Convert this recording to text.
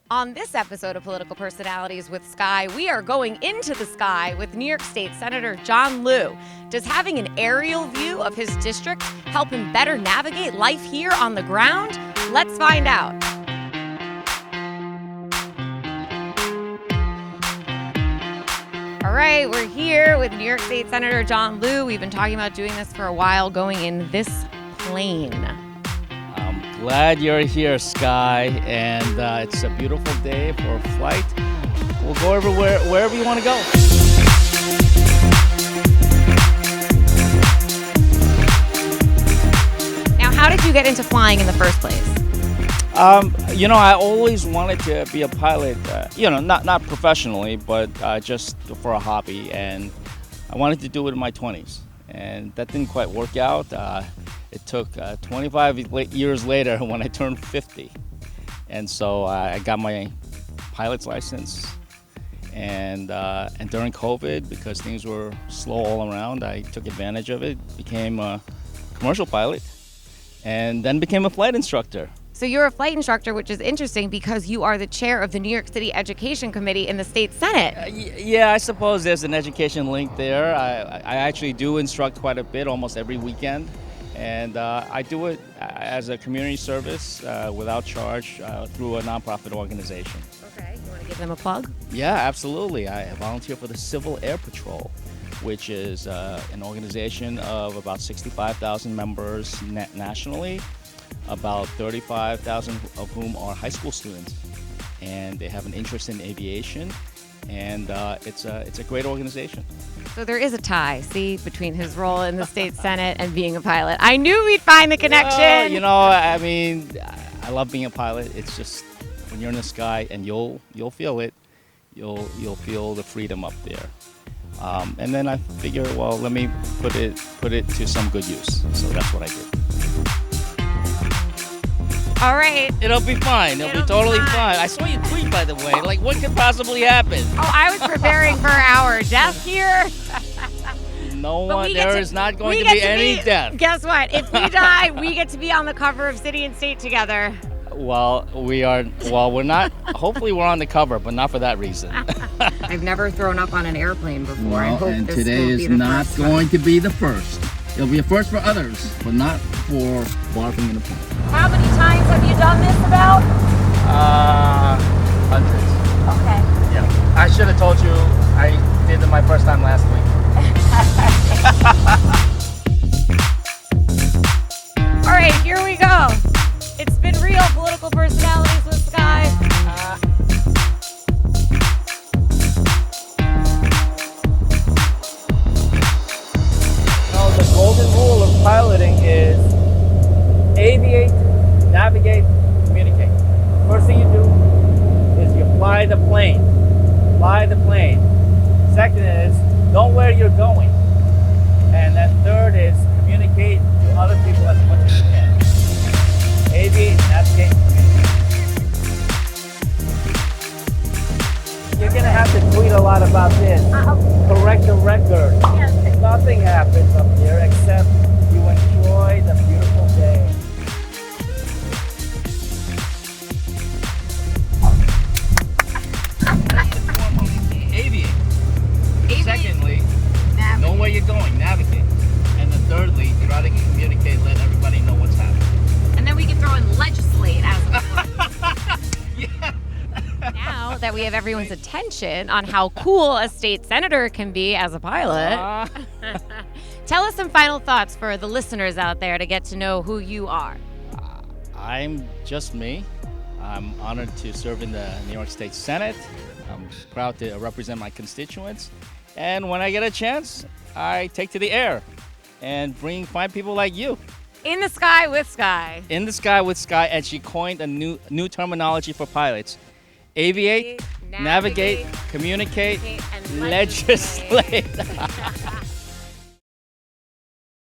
On this episode of Political Personalities with Skye, we are going into the sky with New York State Senator John Liu. Does having an aerial view of his district help him better navigate life here on the ground? Let's find out. All right, we're here with New York State Senator John Liu. We've been talking about doing this for a while, going in this plane. Glad you're here, Skye, and it's a beautiful day for a flight. We'll go everywhere, wherever you want to go. Now, how did you get into flying in the first place? I always wanted to be a pilot, not professionally, but just for a hobby, and I wanted to do it in my 20s, and that didn't quite work out. It took 25 years later when I turned 50. And so I got my pilot's license. And during COVID, because things were slow all around, I took advantage of it, became a commercial pilot, and then became a flight instructor. So you're a flight instructor, which is interesting because you are the chair of the New York City Education Committee in the state Senate. Yeah, I suppose there's an education link there. I actually do instruct quite a bit, almost every weekend. And I do it as a community service without charge through a nonprofit organization. Okay, you want to give them a plug? Yeah, absolutely. I volunteer for the Civil Air Patrol, which is an organization of about 65,000 members nationally, about 35,000 of whom are high school students. And they have an interest in aviation, and it's a great organization. So there is a tie, see, between his role in the state Senate and being a pilot. I knew we'd find the connection. I love being a pilot. It's just when you're in the sky, and you'll feel it. You'll feel the freedom up there. And then I figure, well, let me put it to some good use. So that's what I did. All right. It'll be fine. It'll be totally fine. I saw you tweet, by the way. Like, what could possibly happen? Oh, I was preparing for our death here. No one. There is not going to be any death. Guess what? If we die, we get to be on the cover of City and State together. Well, we are. Well, we're not. Hopefully, we're on the cover, but not for that reason. I've never thrown up on an airplane before. Well, I hope and this today will be is the not first going one. to be the first. It'll be a first for others, but not for barfing in a plane. How many times have you done this about? Hundreds. Okay. Yeah. I should have told you I did it my first time last week. All right, here we go. It's been real. Political Personalities with Skye. The golden rule of piloting is aviate, navigate, communicate. First thing you do is you fly the plane. Fly the plane. Second is know where you're going. And then third is communicate to other people as much as you can. Aviate, navigate, communicate. You're going to have to tweet a lot about this. Correct the record. Nothing happens up here except you enjoy the beautiful day. Aviate. Secondly, know where you're going, navigate. And then thirdly, try to communicate, let everybody know what's happening. And then we can throw in legislate as well. Yeah. Now that we have everyone's attention on how cool a state senator can be as a pilot, tell us some final thoughts for the listeners out there to get to know who you are. I'm just me. I'm honored to serve in the New York State Senate. I'm proud to represent my constituents. And when I get a chance, I take to the air and find people like you. In the sky with Skye. In the sky with Skye, and she coined a new terminology for pilots. Aviate, navigate, communicate, and legislate.